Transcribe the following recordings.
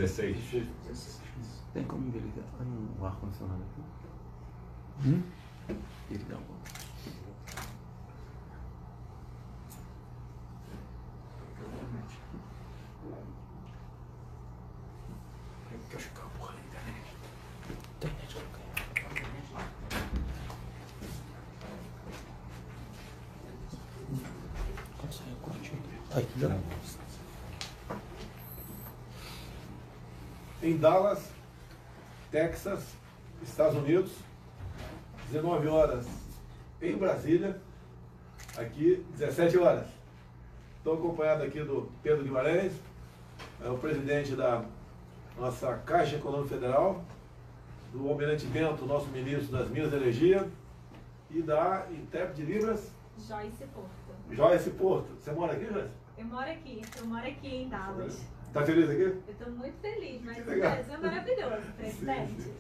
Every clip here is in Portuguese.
16. Tem como ligar o ar-condicionado aqui? Ligar o Em Dallas, Texas, Estados Unidos, 19 horas em Brasília, aqui 17 horas. Estou acompanhado aqui do Pedro Guimarães, é o presidente da nossa Caixa Econômica Federal, do Almirante Bento, nosso ministro das Minas e Energia, e da intérprete de Libras, Joyce Porto. Joyce Porto. Você mora aqui, Joyce? Eu moro aqui em Dallas. Está feliz aqui? Eu estou muito feliz, mas o legal. Brasil é maravilhoso, presidente.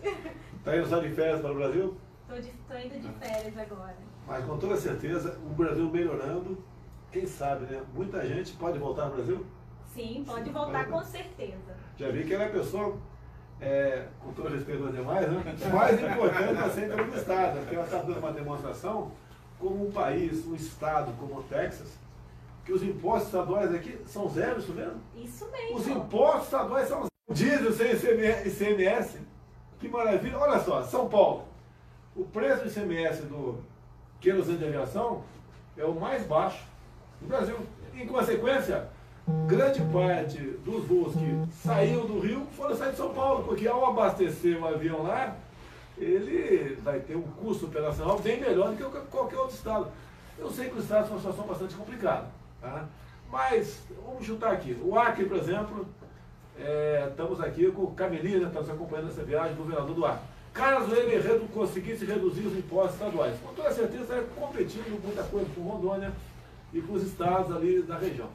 Está indo só de férias para o Brasil? Estou indo de férias agora. Mas com toda certeza, o Brasil melhorando, quem sabe, né? Muita gente pode voltar ao Brasil? Sim, pode voltar com certeza. Já vi que ela é a pessoa, com todo respeito aos demais, né? Mais importante a ser entrevistada, porque ela está dando uma demonstração como um país, um estado como o Texas, que os impostos estaduais aqui são zero, isso mesmo? Isso mesmo. Os impostos estaduais são zero. Diesel sem ICMS, que maravilha. Olha só, São Paulo, o preço do ICMS do querosene de aviação é o mais baixo do Brasil. Em consequência, grande parte dos voos que saíram do Rio foram sair de São Paulo, porque ao abastecer um avião lá, ele vai ter um custo operacional bem melhor do que qualquer outro estado. Eu sei que o estado é uma situação bastante complicada, tá? Mas vamos chutar aqui. O Acre, por exemplo, estamos aqui com o Camelinha, né, estamos acompanhando essa viagem, governador do Acre. Caso ele conseguisse reduzir os impostos estaduais, com toda certeza estaria competindo muita coisa com Rondônia e com os estados ali da região.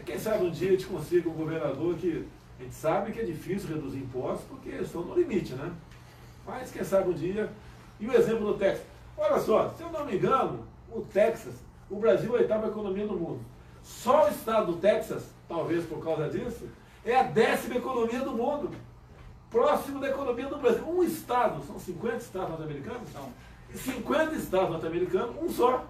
Quem sabe um dia a gente consiga um governador que a gente sabe que é difícil reduzir impostos porque estão no limite, né? Mas quem sabe um dia. E o exemplo do Texas. Olha só, se eu não me engano, o Texas, o Brasil é a oitava economia do mundo. Só o estado do Texas, talvez por causa disso, é a 10ª economia do mundo. Próximo da economia do Brasil. Um estado, são 50 estados norte-americanos? São 50 estados norte-americanos, um só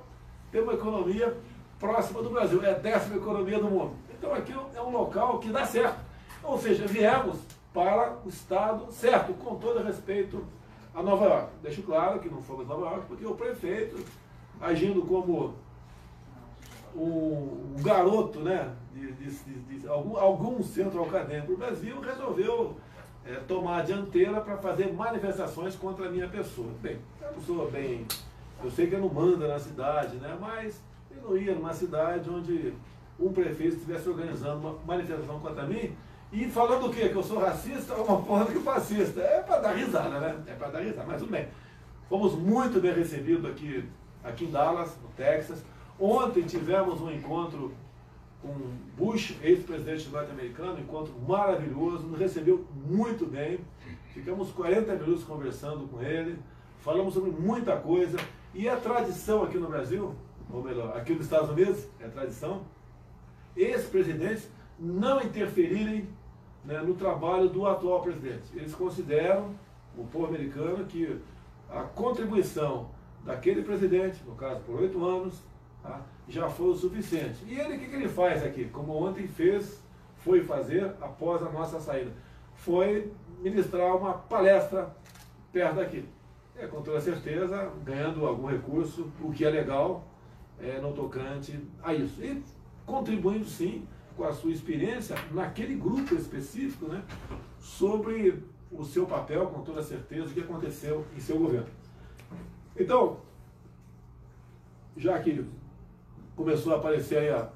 tem uma economia próxima do Brasil. É a 10ª economia do mundo. Então aqui é um local que dá certo. Ou seja, viemos para o estado certo, com todo respeito a Nova York. Deixo claro que não fomos Nova York, porque o prefeito, agindo como um garoto, né, de algum centro acadêmico do Brasil, resolveu tomar a dianteira para fazer manifestações contra a minha pessoa. Bem, eu não sou bem... Eu sei que ele não manda na cidade, né, mas eu não ia numa cidade onde um prefeito estivesse organizando uma manifestação contra mim e falando o quê? Que eu sou racista, homofóbico e fascista. É para dar risada, né? É para dar risada, mas tudo bem. Fomos muito bem recebidos aqui em Dallas, no Texas. Ontem tivemos um encontro com Bush, ex-presidente norte-americano, um encontro maravilhoso, nos recebeu muito bem. Ficamos 40 minutos conversando com ele, falamos sobre muita coisa. E a tradição aqui no Brasil, ou melhor, aqui nos Estados Unidos, é tradição, ex-presidentes não interferirem, né, no trabalho do atual presidente. Eles consideram, o povo americano, que a contribuição daquele presidente, no caso por 8 anos, tá, já foi o suficiente. E ele, o que ele faz aqui? Como ontem foi fazer após a nossa saída? Foi ministrar uma palestra perto daqui. Com toda certeza, ganhando algum recurso, o que é legal, no tocante a isso. E contribuindo, sim, com a sua experiência naquele grupo específico, né, sobre o seu papel, com toda certeza, o que aconteceu em seu governo. Então, já que começou a aparecer aí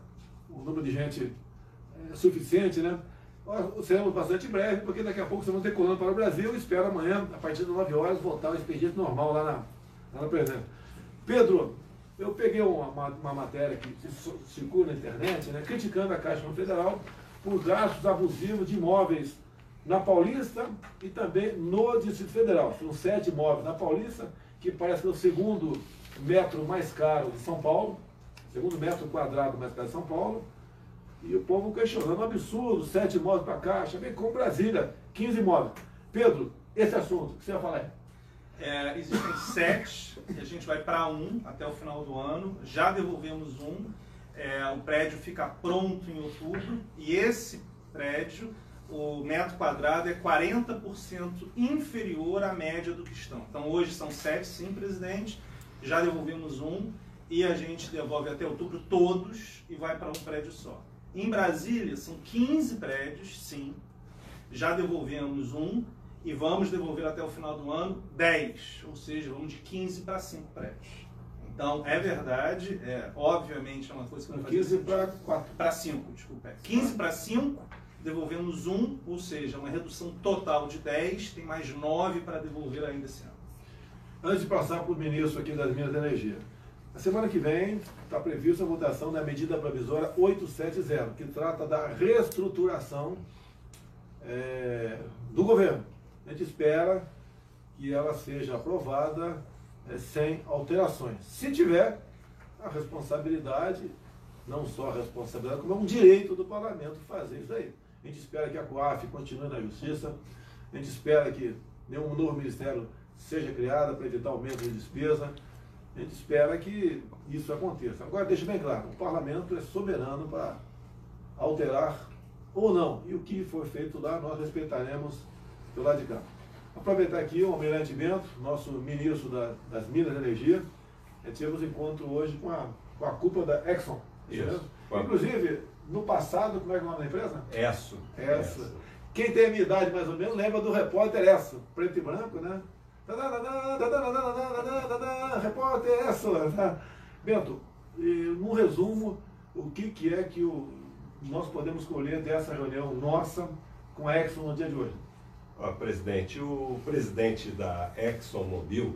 o número de gente suficiente, né, nós seremos bastante breve, porque daqui a pouco estamos decolando para o Brasil. Eu espero amanhã, a partir das 9 horas, voltar ao expediente normal lá na presença. Pedro, eu peguei uma matéria que circula na internet, né, criticando a Caixa Federal por gastos abusivos de imóveis na Paulista e também no Distrito Federal. São 7 imóveis na Paulista, que parece que é o segundo metro mais caro de São Paulo, segundo metro quadrado mais caro de São Paulo, E o povo questionando, um absurdo, 7 imóveis para a Caixa, vem com Brasília, 15 imóveis. Pedro, esse assunto, o que você vai falar aí? Existem 7, e a gente vai para 1 até o final do ano. Já devolvemos 1. O prédio fica pronto em outubro. E esse prédio, o metro quadrado é 40% inferior à média do que estão. Então hoje são 7, sim, presidente. Já devolvemos 1 e a gente devolve até outubro todos e vai para um prédio só. Em Brasília são 15 prédios, sim. Já devolvemos 1 e vamos devolver até o final do ano 10, ou seja, vamos de 15 para 5 prédios. Então, é verdade, obviamente é uma coisa que não faz 15 para 4. Para 5, desculpa. 15 para 5, devolvemos 1, ou seja, uma redução total de 10, tem mais 9 para devolver ainda esse ano. Antes de passar para o ministro aqui das Minas e Energia, a semana que vem está prevista a votação da medida provisória 870, que trata da reestruturação do governo. A gente espera que ela seja aprovada sem alterações. Se tiver, a responsabilidade, não só a responsabilidade, como é um direito do parlamento fazer isso aí. A gente espera que a COAF continue na justiça, a gente espera que nenhum novo ministério seja criado para evitar aumento de despesa, a gente espera que isso aconteça. Agora, deixa bem claro, o parlamento é soberano para alterar ou não, e o que for feito lá, nós respeitaremos do lado de cá. Aproveitar aqui o Almirante Bento, nosso ministro das Minas e Energia. Tivemos encontro hoje com a cúpula da Exxon. Isso. Inclusive, no passado, como é que é o nome da empresa? Esso. Quem tem a minha idade mais ou menos lembra do repórter Esso, preto e branco, né? Repórter Esso. Bento, num resumo, o que é que nós podemos colher dessa reunião nossa com a Exxon no dia de hoje? Presidente, o presidente da ExxonMobil,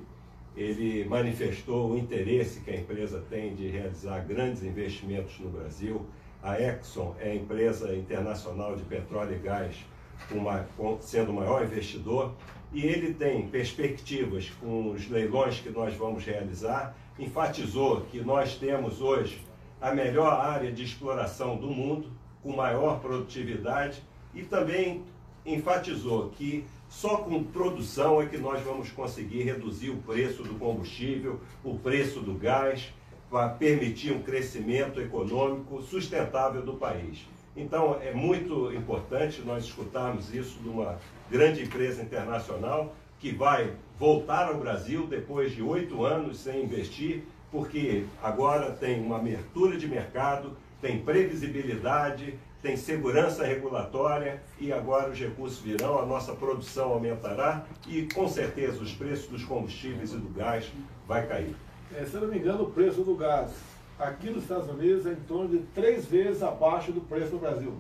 ele manifestou o interesse que a empresa tem de realizar grandes investimentos no Brasil. A Exxon é a empresa internacional de petróleo e gás, sendo o maior investidor, e ele tem perspectivas com os leilões que nós vamos realizar. Enfatizou que nós temos hoje a melhor área de exploração do mundo, com maior produtividade, e também enfatizou que só com produção é que nós vamos conseguir reduzir o preço do combustível, o preço do gás, para permitir um crescimento econômico sustentável do país. Então, é muito importante nós escutarmos isso de uma grande empresa internacional que vai voltar ao Brasil depois de 8 anos sem investir, porque agora tem uma abertura de mercado, tem previsibilidade, tem segurança regulatória e agora os recursos virão, a nossa produção aumentará e com certeza os preços dos combustíveis e do gás vai cair. Se eu não me engano, o preço do gás aqui nos Estados Unidos é em torno de 3 vezes abaixo do preço no Brasil.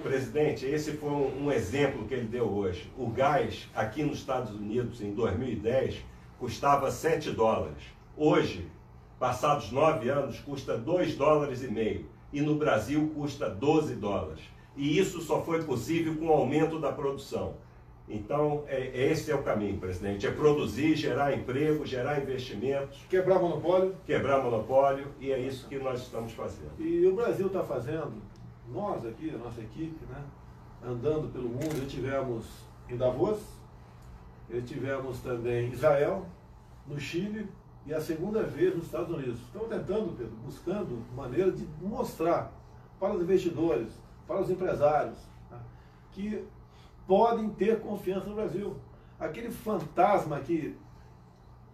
Presidente, esse foi um exemplo que ele deu hoje. O gás aqui nos Estados Unidos em 2010 custava $7. Hoje, passados 9 anos, custa $2,5. E no Brasil custa $12. E isso só foi possível com o aumento da produção. Então, esse é o caminho, presidente. É produzir, gerar emprego, gerar investimentos. Quebrar monopólio. Quebrar monopólio, e é isso que nós estamos fazendo. E o Brasil está fazendo, nós aqui, a nossa equipe, né, andando pelo mundo, já tivemos em Davos, já tivemos também em Israel, no Chile, e a segunda vez nos Estados Unidos. Estamos tentando, Pedro, buscando maneira de mostrar para os investidores, para os empresários, tá, que podem ter confiança no Brasil. Aquele fantasma que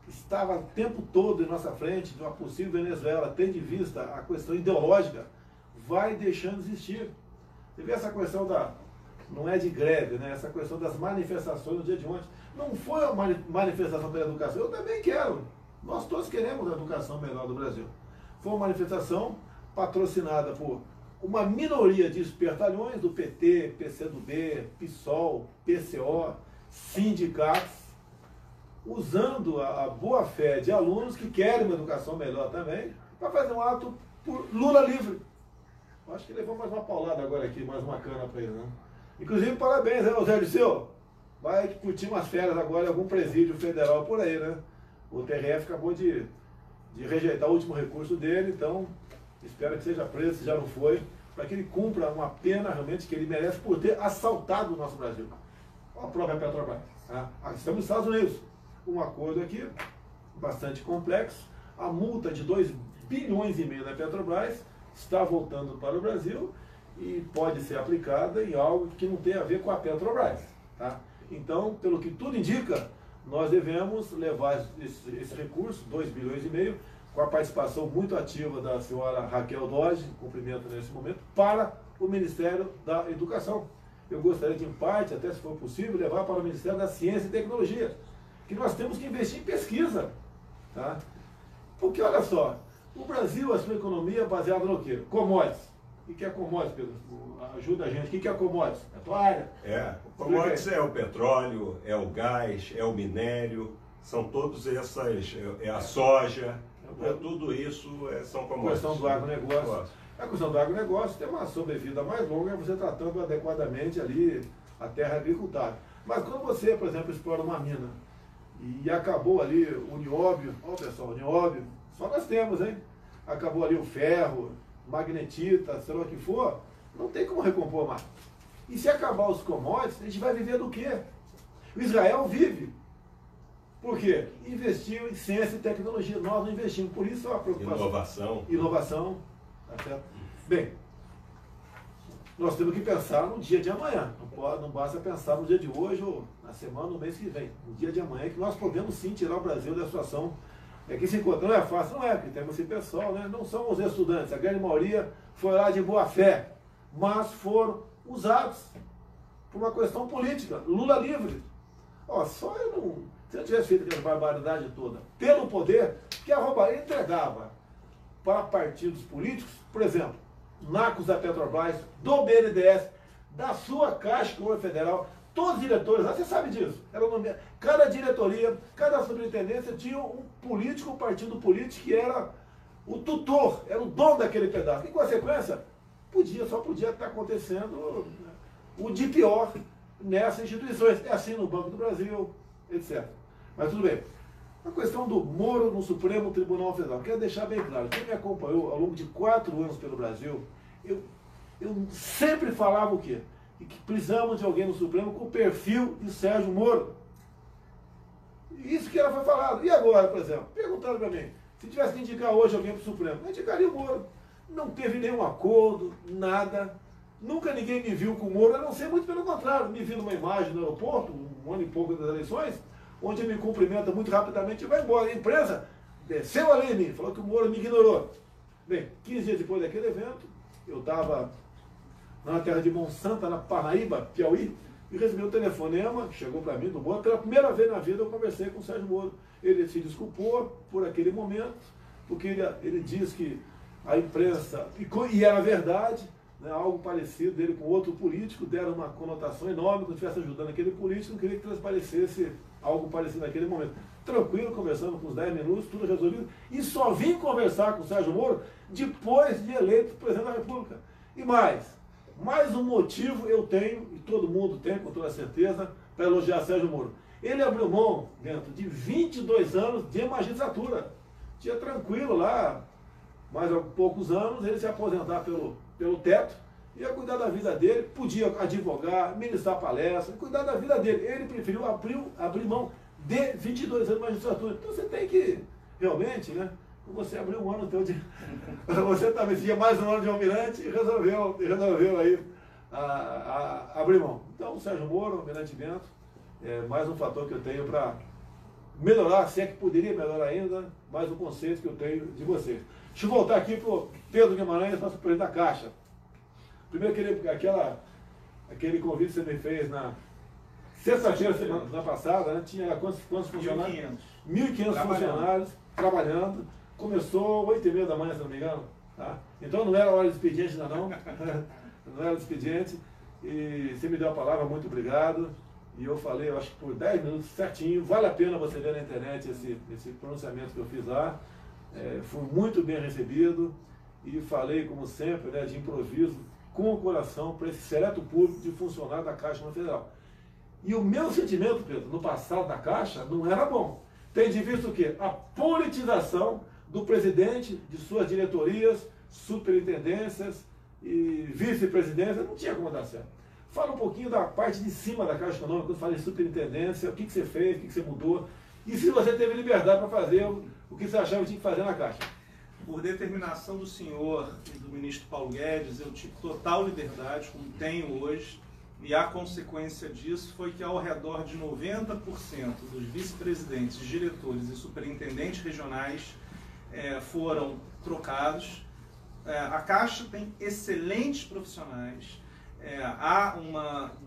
estava o tempo todo em nossa frente, de uma possível Venezuela, tendo em vista a questão ideológica, vai deixando de existir. Você vê essa questão não é de greve, né? Essa questão das manifestações no dia de ontem. Não foi uma manifestação pela educação, eu também quero. Nós todos queremos a educação melhor do Brasil. Foi uma manifestação patrocinada por uma minoria de espertalhões do PT, PCdoB, PSOL, PCO, sindicatos, usando a boa-fé de alunos que querem uma educação melhor também, para fazer um ato por Lula livre. Eu acho que levou mais uma paulada agora aqui, mais uma cana para ele, né? Inclusive, parabéns, né, Zé Dirceu? Vai curtir umas férias agora em algum presídio federal por aí, né? O TRF acabou de rejeitar o último recurso dele, então espero que seja preso, se já não foi. para que ele cumpra uma pena realmente que ele merece por ter assaltado o nosso Brasil. A própria Petrobras. Tá? Estamos nos Estados Unidos. Um acordo aqui bastante complexo. A multa de 2,5 bilhões da Petrobras está voltando para o Brasil e pode ser aplicada em algo que não tem a ver com a Petrobras. Tá? Então, pelo que tudo indica, nós devemos levar esse recurso, 2,5 bilhões, com a participação muito ativa da senhora Raquel Dodge, cumprimento nesse momento, para o Ministério da Educação. Eu gostaria de, em parte, até se for possível, levar para o Ministério da Ciência e Tecnologia, que nós temos que investir em pesquisa. Tá? Porque, olha só, o Brasil, a sua economia é baseada no quê? Commodities. O que é commodities, Pedro? Ajuda a gente. O que é commodities? É a tua área. O commodities é o petróleo, é o gás, é o minério, são todas essas, é a soja, tudo isso são A commodities. questão do agronegócio. A questão do agronegócio tem uma sobrevida mais longa, você tratando adequadamente ali a terra agricultável. Mas quando você, por exemplo, explora uma mina e acabou ali o nióbio, olha pessoal, o nióbio, só nós temos, hein? Acabou ali o ferro, magnetita, sei lá o que for, não tem como recompor mais. E se acabar os commodities, a gente vai viver do quê? O Israel vive. Por quê? Investiu em ciência e tecnologia. Nós não investimos. Por isso é uma preocupação. Inovação. Tá certo? Bem, nós temos que pensar no dia de amanhã. Não basta pensar no dia de hoje ou na semana, no mês que vem. No dia de amanhã, que nós podemos sim tirar o Brasil da situação. É que se encontra, não é fácil, não é, porque temos esse pessoal, né? Não são os estudantes, a grande maioria foi lá de boa fé, mas foram usados por uma questão política. Lula livre. Ó, só eu não. Se eu tivesse feito aquela barbaridade toda pelo poder, que a roubaria entregava para partidos políticos, por exemplo, NACOS da Petrobras, do BNDES, da sua Caixa Econômica Federal, todos os diretores, você sabe disso, cada diretoria, cada superintendência tinha um político, um partido político que era o tutor, era o dono daquele pedaço. Em consequência, só podia estar acontecendo o de pior nessas instituições. É assim no Banco do Brasil, etc. Mas tudo bem. A questão do Moro no Supremo Tribunal Federal. Quero deixar bem claro, quem me acompanhou ao longo de 4 anos pelo Brasil, eu sempre falava o quê? E que precisamos de alguém no Supremo com o perfil de Sérgio Moro. Isso que ela foi falado. E agora, por exemplo? Perguntaram para mim, se tivesse que indicar hoje alguém para o Supremo, eu indicaria o Moro. Não teve nenhum acordo, nada. Nunca ninguém me viu com o Moro, a não ser muito pelo contrário. Me vi numa imagem no aeroporto, 1 ano e pouco das eleições, onde ele me cumprimenta muito rapidamente e vai embora. A imprensa desceu ali em mim, falou que o Moro me ignorou. Bem, 15 dias depois daquele evento, eu estava na terra de Monsanto, na Paraíba, Piauí, e recebi um telefonema, que chegou para mim do Moro. Pela primeira vez na vida eu conversei com o Sérgio Moro. Ele se desculpou por aquele momento, porque ele diz que a imprensa, e era verdade, né, algo parecido dele com outro político, deram uma conotação enorme, quando estivesse ajudando aquele político, não queria que transparecesse algo parecido naquele momento. Tranquilo, conversando com uns 10 minutos, tudo resolvido, e só vim conversar com o Sérgio Moro depois de eleito presidente da República. E mais um motivo eu tenho, e todo mundo tem, com toda certeza, para elogiar Sérgio Moro. Ele abriu mão, dentro de 22 anos de magistratura. Tinha tranquilo lá, mais poucos anos, ele se aposentar pelo teto, ia cuidar da vida dele, podia advogar, ministrar palestra, cuidar da vida dele. Ele preferiu abrir mão de 22 anos de magistratura. Então você tem que, realmente, né? Você abriu 1 ano teu de... Você talvez tinha mais 1 ano de almirante e resolveu aí abrir mão. Então, o Sérgio Moro, Almirante Bento, é mais um fator que eu tenho para melhorar, se é que poderia melhorar ainda, mais um conceito que eu tenho de vocês. Deixa eu voltar aqui para o Pedro Guimarães, nosso presidente da Caixa. Primeiro, aquele convite que você me fez na sexta-feira, semana passada, né? Tinha quantos funcionários? 1.500 funcionários trabalhando. Começou 8h30 da manhã, se não me engano. Tá? Então não era hora de expediente ainda não. Não era de expediente. E você me deu a palavra, muito obrigado. E eu falei, eu acho que por 10 minutos certinho, vale a pena você ver na internet esse pronunciamento que eu fiz lá. Fui muito bem recebido e falei, como sempre, né, de improviso, com o coração, para esse seleto público de funcionário da Caixa Federal. E o meu sentimento, Pedro, no passado da Caixa, não era bom. Tem de vista o quê? A politização do presidente, de suas diretorias, superintendências, e vice-presidência, não tinha como dar certo. Fala um pouquinho da parte de cima da Caixa Econômica, quando fala em superintendência, o que você fez, o que você mudou, e se você teve liberdade para fazer o que você achava que tinha que fazer na Caixa. Por determinação do senhor e do ministro Paulo Guedes, eu tive total liberdade, como tenho hoje, e a consequência disso foi que ao redor de 90% dos vice-presidentes, diretores e superintendentes regionais foram trocados. A Caixa tem excelentes profissionais, há um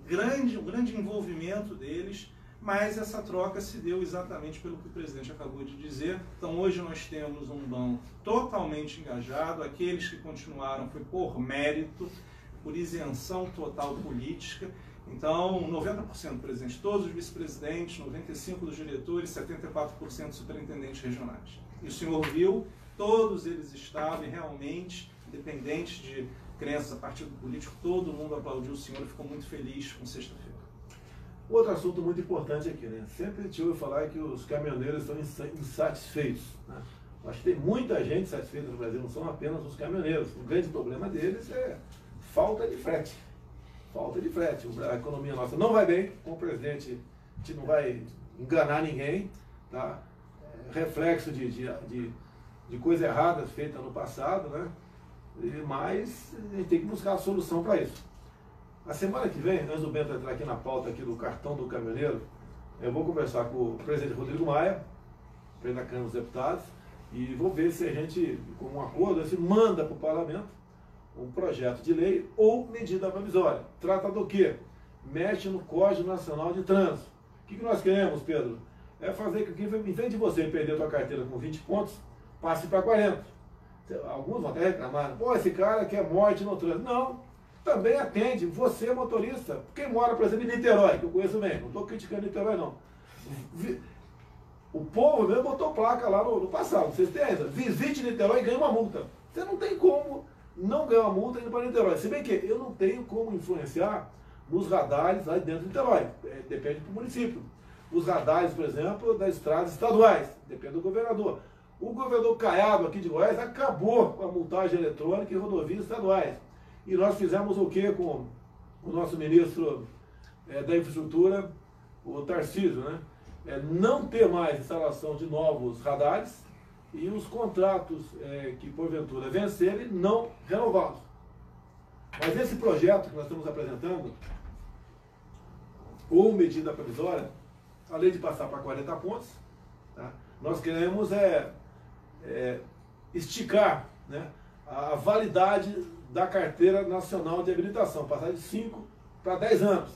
grande envolvimento deles, mas essa troca se deu exatamente pelo que o presidente acabou de dizer. Então hoje nós temos um banco totalmente engajado, aqueles que continuaram foi por mérito, por isenção total política. Então 90% presidente, todos os vice-presidentes, 95% dos diretores, 74% dos superintendentes regionais. E o senhor viu, todos eles estavam realmente, independente de crença, partido político, todo mundo aplaudiu o senhor e ficou muito feliz com sexta-feira. Outro assunto muito importante aqui, né? Sempre a gente ouve falar que os caminhoneiros estão insatisfeitos, né? Acho que tem muita gente satisfeita no Brasil, não são apenas os caminhoneiros. O grande problema deles é falta de frete. Falta de frete. A economia nossa não vai bem, com o presidente a gente não vai enganar ninguém, tá? Reflexo de coisas erradas feitas no passado, né? Mas a gente tem que buscar a solução para isso. A semana que vem, antes do Bento entrar aqui na pauta aqui do cartão do caminhoneiro, eu vou conversar com o presidente Rodrigo Maia, presidente da Câmara dos Deputados, e vou ver se a gente, com um acordo, se manda para o parlamento um projeto de lei ou medida provisória. Trata do quê? Mexe no Código Nacional de Trânsito. O que nós queremos, Pedro? É fazer com que, em vez de você perder a sua carteira com 20 pontos, passe para 40. Alguns vão até reclamar, pô, esse cara quer morte no trânsito. Não. Também atende, você motorista, quem mora, por exemplo, em Niterói, que eu conheço bem, não estou criticando Niterói não. O povo mesmo botou placa lá no passado, vocês têm ainda, visite Niterói e ganhe uma multa. Você não tem como não ganhar uma multa indo para Niterói. Se bem que eu não tenho como influenciar nos radares lá dentro de Niterói, depende do município. Os radares, por exemplo, das estradas estaduais, depende do governador. O governador Caiado aqui de Goiás acabou com a multagem eletrônica em rodovias estaduais. E nós fizemos o que com o nosso ministro da infraestrutura, o Tarcísio, né? Não ter mais instalação de novos radares e os contratos que porventura vencerem não renová-los. Mas esse projeto que nós estamos apresentando, ou medida provisória, além de passar para 40 pontos, tá? Nós queremos esticar, né, a validade da Carteira Nacional de Habilitação, passar de 5 para 10 anos.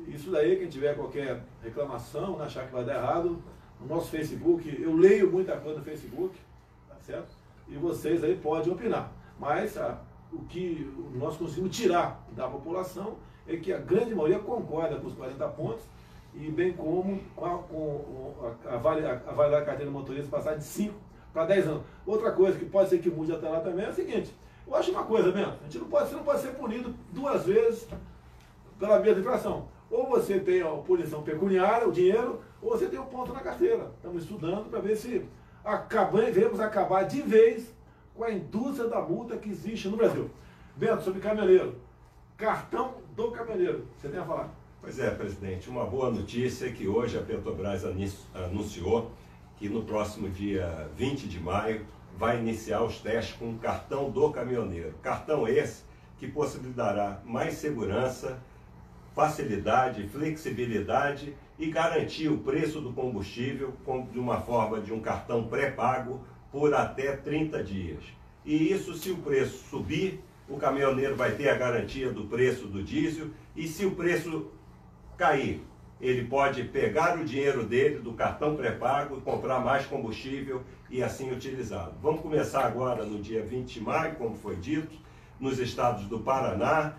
Isso daí, quem tiver qualquer reclamação, achar que vai dar errado, no nosso Facebook, eu leio muita coisa no Facebook, tá certo? E vocês aí podem opinar. Mas o que nós conseguimos tirar da população é que a grande maioria concorda com os 40 pontos, e bem como a validade da carteira de motorista passar de 5 para 10 anos. Outra coisa que pode ser que mude até lá também é o seguinte: eu acho uma coisa mesmo, você não pode ser punido 2 vezes pela mesma infração. Ou você tem a punição pecuniária, o dinheiro, ou você tem o ponto na carteira. Estamos estudando para ver se vamos acabar de vez com a indústria da multa que existe no Brasil. Bento, sobre caminhoneiro, cartão do caminhoneiro, você tem a falar? Pois é, presidente, uma boa notícia é que hoje a Petrobras anunciou que no próximo dia 20 de maio vai iniciar os testes com o cartão do caminhoneiro. Cartão esse que possibilitará mais segurança, facilidade, flexibilidade e garantir o preço do combustível de uma forma de um cartão pré-pago por até 30 dias. E isso, se o preço subir, o caminhoneiro vai ter a garantia do preço do diesel, e se o preço cair, ele pode pegar o dinheiro dele do cartão pré-pago, comprar mais combustível e assim utilizá-lo. Vamos começar agora no dia 20 de maio, como foi dito, nos estados do Paraná,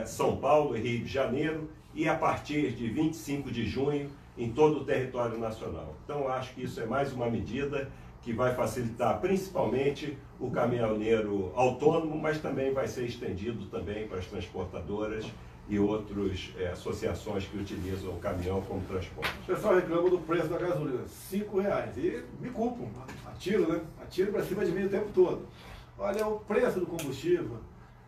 São Paulo e Rio de Janeiro, e a partir de 25 de junho em todo o território nacional. Então, acho que isso é mais uma medida que vai facilitar principalmente o caminhoneiro autônomo, mas também vai ser estendido também para as transportadoras e outras associações que utilizam o caminhão como transporte. O pessoal reclama do preço da gasolina, R$5. E me culpam, atiro, né? Atiro para cima de mim o tempo todo. Olha, o preço do combustível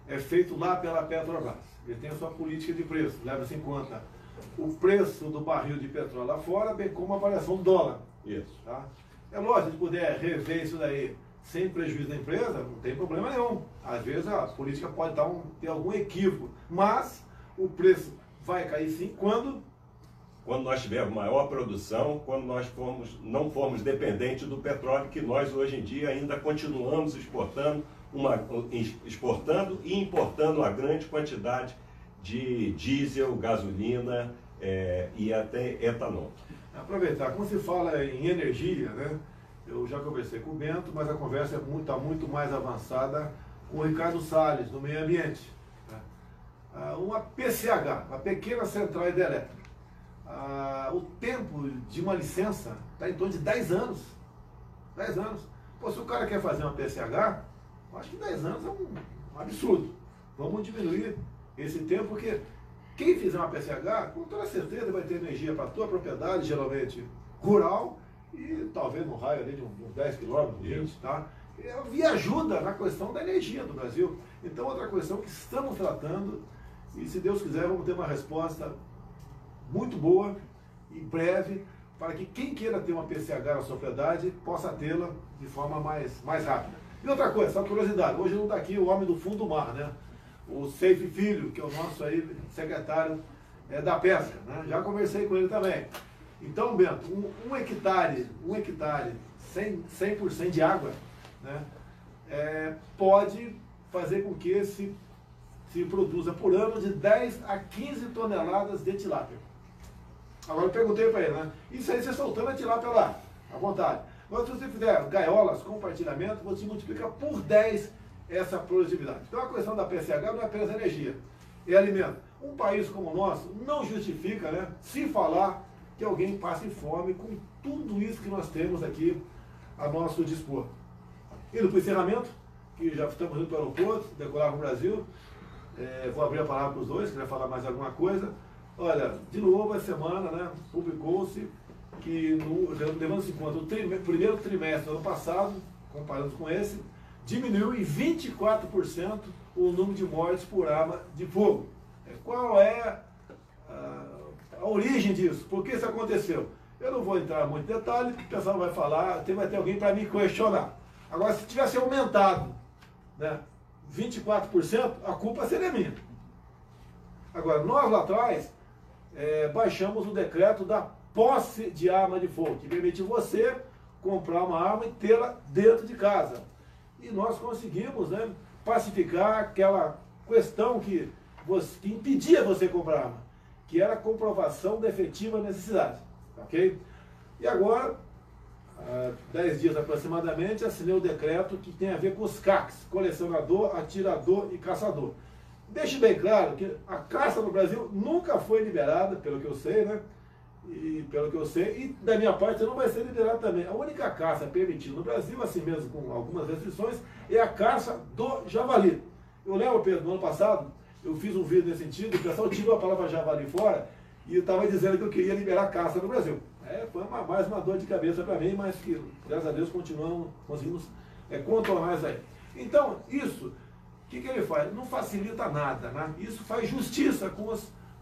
é feito lá pela Petrobras. Ele tem a sua política de preço, leva-se em conta o preço do barril de petróleo lá fora, bem como a variação do dólar. Isso. Tá? É lógico, se puder rever isso daí sem prejuízo da empresa, não tem problema nenhum. Às vezes a política pode ter algum equívoco, mas o preço vai cair sim quando nós tivermos maior produção, quando nós não formos dependentes do petróleo, que nós hoje em dia ainda continuamos exportando e importando uma grande quantidade de diesel, gasolina e até etanol. Aproveitar, como se fala em energia, né? Eu já conversei com o Bento, mas a conversa está muito mais avançada com o Ricardo Salles, do meio ambiente. Né? Uma PCH, uma pequena central hidrelétrica. O tempo de uma licença está em torno de 10 anos. 10 anos. Pô, se o cara quer fazer uma PCH, eu acho que 10 anos é um absurdo. Vamos diminuir esse tempo, porque quem fizer uma PCH, com toda certeza vai ter energia para a tua propriedade, geralmente rural, e talvez no raio ali de uns 10 quilômetros, 20, tá? E ajuda na questão da energia do Brasil. Então, outra questão que estamos tratando, e se Deus quiser, vamos ter uma resposta muito boa e breve, para que quem queira ter uma PCH na sua propriedade possa tê-la de forma mais rápida. E outra coisa, só curiosidade, hoje não está aqui o homem do fundo do mar, né? O Seife Filho, que é o nosso aí secretário da pesca, né? Já conversei com ele também. Então, Bento, um hectare 100% de água, né, pode fazer com que se produza por ano de 10 a 15 toneladas de tilápia. Agora eu perguntei para ele, né? Isso aí você soltando a tilápia lá, à vontade. Agora, se você fizer gaiolas, compartilhamento, você multiplica por 10 essa produtividade. Então a questão da PCH não é apenas energia, é alimento. Um país como o nosso não justifica, né, se falar que alguém passe fome com tudo isso que nós temos aqui a nosso dispor. Indo para o encerramento, que já estamos indo para o aeroporto, decolar com o Brasil. Vou abrir a palavra para os dois, se quiser falar mais alguma coisa. Olha, de novo, essa semana, né, publicou-se que, levando-se em conta o primeiro trimestre do ano passado, comparando com esse, diminuiu em 24% o número de mortes por arma de fogo. Qual é a origem disso? Por que isso aconteceu? Eu não vou entrar muito em detalhe, porque o pessoal vai falar, vai ter alguém para me questionar. Agora, se tivesse aumentado, né, 24%, a culpa seria minha. Agora, nós lá atrás, baixamos o decreto da posse de arma de fogo, que permite você comprar uma arma e tê-la dentro de casa. E nós conseguimos, né, pacificar aquela questão que impedia você comprar arma, que era a comprovação da efetiva necessidade. Ok? E agora, há 10 dias aproximadamente, assinei o decreto que tem a ver com os CACs, colecionador, atirador e caçador. Deixe bem claro que a caça no Brasil nunca foi liberada, pelo que eu sei, né? E da minha parte não vai ser liberada também. A única caça permitida no Brasil, assim mesmo com algumas restrições, é a caça do javali. Eu lembro, Pedro, no ano passado, eu fiz um vídeo nesse sentido, o pessoal tirou a palavra javali fora e estava dizendo que eu queria liberar a caça no Brasil. Foi mais uma dor de cabeça para mim, mas que, graças a Deus, conseguimos contornar isso aí. Então, isso, o que ele faz? Não facilita nada, né? Isso faz justiça com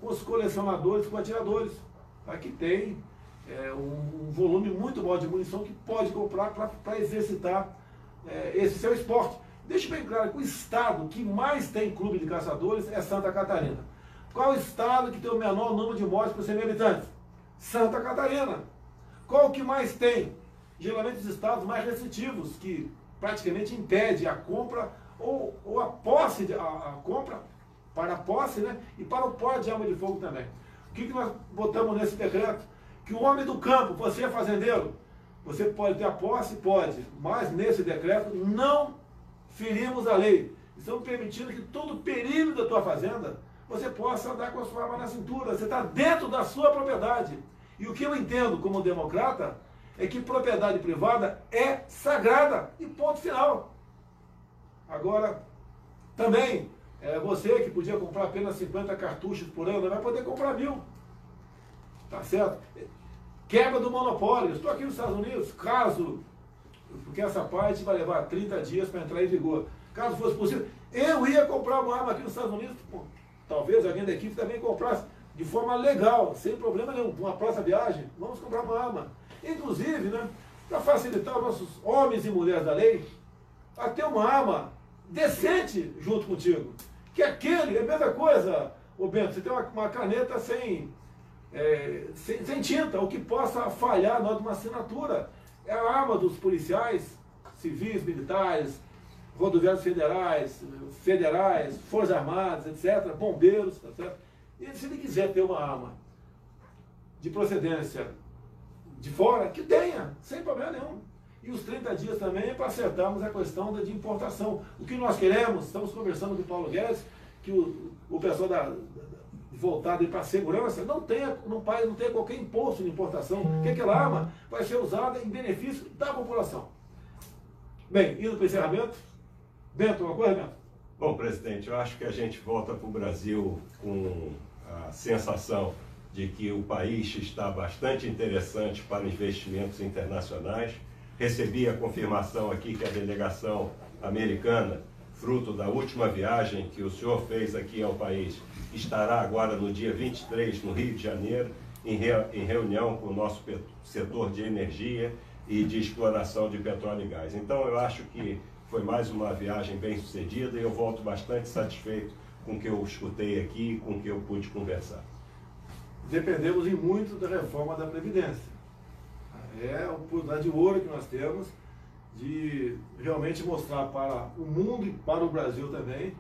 os colecionadores, com os atiradores, que tem um volume muito maior de munição que pode comprar para exercitar esse seu esporte. Deixe bem claro que o estado que mais tem clube de caçadores é Santa Catarina. Qual o estado que tem o menor número de mortes por 100 mil habitantes? Santa Catarina. Qual o que mais tem? Geralmente os estados mais restritivos, que praticamente impede a compra ou a posse, a compra para a posse, né, e para o porte de arma de fogo também. O que nós botamos nesse decreto? Que o homem do campo, você é fazendeiro, você pode ter a posse? Pode, mas nesse decreto não ferimos a lei. Estamos permitindo que todo o perímetro da tua fazenda você possa andar com a sua arma na cintura. Você está dentro da sua propriedade. E o que eu entendo como democrata é que propriedade privada é sagrada. E ponto final. Agora, também, você que podia comprar apenas 50 cartuchos por ano, vai poder comprar 1000. Tá certo? Quebra do monopólio. Estou aqui nos Estados Unidos, porque essa parte vai levar 30 dias para entrar em vigor. caso fosse possível, eu ia comprar uma arma aqui nos Estados Unidos, pô, talvez alguém da equipe também comprasse de forma legal, sem problema nenhum, uma próxima viagem, vamos comprar uma arma. Inclusive, né, para facilitar os nossos homens e mulheres da lei, a ter uma arma decente junto contigo. Que aquele, é a mesma coisa, ô Bento, você tem uma caneta sem tinta, o que possa falhar na hora de uma assinatura. É a arma dos policiais, civis, militares, rodoviários federais, forças armadas, etc., bombeiros, tá certo? E se ele quiser ter uma arma de procedência de fora, que tenha, sem problema nenhum. E os 30 dias também é para acertarmos a questão de importação. O que nós queremos, estamos conversando com o Paulo Guedes, que o pessoal voltado para a segurança não tenha qualquer imposto de importação, que aquela arma vai ser usada em benefício da população. Bem, indo para o encerramento. Bento, uma coisa, Bento? Bom, presidente, eu acho que a gente volta para o Brasil com a sensação de que o país está bastante interessante para investimentos internacionais. Recebi a confirmação aqui que a delegação americana, fruto da última viagem que o senhor fez aqui ao país, estará agora no dia 23 no Rio de Janeiro, em reunião com o nosso setor de energia e de exploração de petróleo e gás. Então eu acho que foi mais uma viagem bem sucedida e eu volto bastante satisfeito com o que eu escutei aqui e com o que eu pude conversar. Dependemos em muito da reforma da Previdência. É a oportunidade de ouro que nós temos de realmente mostrar para o mundo e para o Brasil também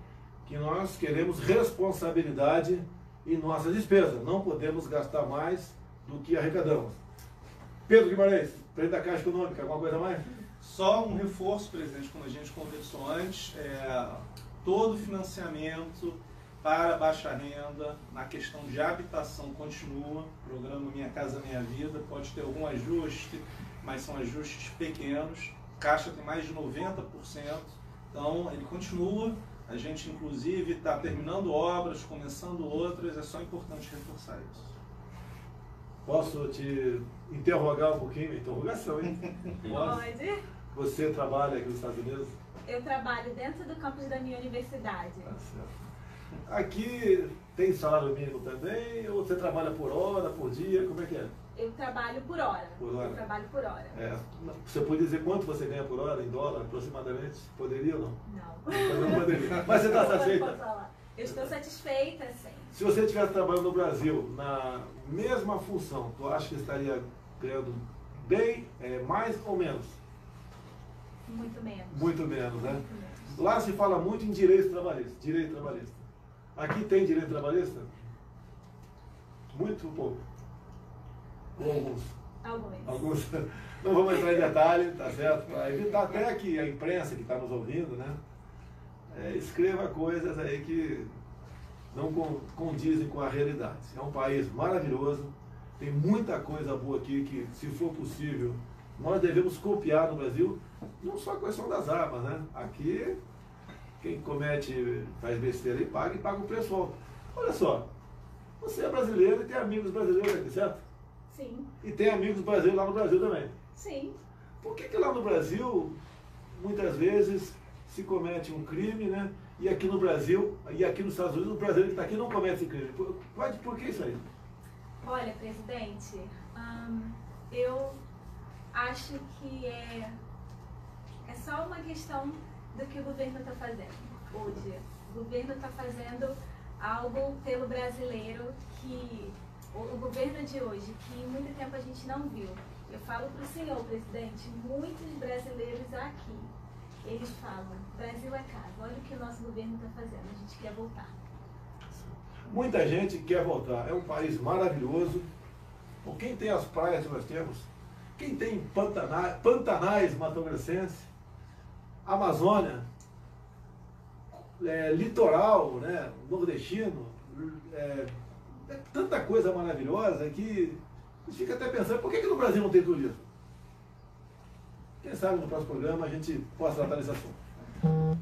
que nós queremos responsabilidade em nossas despesas. Não podemos gastar mais do que arrecadamos. Pedro Guimarães, presidente da Caixa Econômica, alguma coisa a mais? Só um reforço, presidente, como a gente conversou antes, todo financiamento para baixa renda, na questão de habitação continua, o programa Minha Casa Minha Vida, pode ter algum ajuste, mas são ajustes pequenos, Caixa tem mais de 90%, então ele continua, a gente inclusive está terminando obras, começando outras, é só importante reforçar isso. Posso te interrogar um pouquinho? Interrogação, hein? Pode. Você trabalha aqui nos Estados Unidos? Eu trabalho dentro do campus da minha universidade. Tá certo. Aqui tem salário mínimo também? Ou você trabalha por hora, por dia? Como é que é? Eu trabalho por hora. Por hora? Eu trabalho por hora. Você pode dizer quanto você ganha por hora, em dólar, aproximadamente? Poderia ou não? Não. Não poderia. Mas você está satisfeita? Posso falar. Eu estou satisfeita, sim. Se você estivesse trabalhando no Brasil, na mesma função, tu acha que estaria ganhando bem, mais ou menos? Muito menos. Muito menos, né? Muito menos. Lá se fala muito em direito trabalhista. Aqui tem direito trabalhista? Muito pouco. Ou alguns? Alguns. Não vamos entrar em detalhe, tá certo? Para evitar até que a imprensa que está nos ouvindo, né? Escreva coisas aí que não condizem com a realidade. É um país maravilhoso, tem muita coisa boa aqui que, se for possível, nós devemos copiar no Brasil, não só a questão das armas, né? Aqui, quem faz besteira e paga o preço alto. Olha só, você é brasileiro e tem amigos brasileiros aqui, certo? Sim. E tem amigos brasileiros lá no Brasil também. Sim. Por que lá no Brasil, muitas vezes, se comete um crime, né? E aqui no Brasil, e aqui nos Estados Unidos, o brasileiro que está aqui não comete esse crime? Por que isso aí? Olha, presidente, eu acho que é só uma questão do que o governo está fazendo hoje. O governo está fazendo algo pelo brasileiro que o governo de hoje, que em muito tempo a gente não viu. Eu falo para o senhor, presidente, muitos brasileiros aqui, eles falam, Brasil é casa, olha o que o nosso governo está fazendo, a gente quer voltar. Muita gente quer voltar, é um país maravilhoso. Bom, quem tem as praias que nós temos, quem tem Pantanais mato-grossense, Amazônia, litoral, né, nordestino, tanta coisa maravilhosa que a gente fica até pensando, por que no Brasil não tem turismo? Quem sabe no próximo programa a gente possa tratar desse assunto.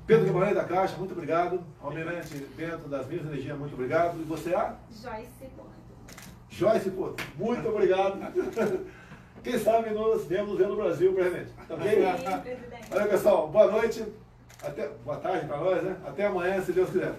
Pedro Guimarães da Caixa, muito obrigado. Almirante Bento das Minas Energia, muito obrigado. E você é? Joyce Porto. Joyce Porto, muito obrigado. Quem sabe nós viemos ver no Brasil brevemente. Tá ok? Sim, presidente. Olha, pessoal, boa noite. Boa tarde para nós, né? Até amanhã, se Deus quiser.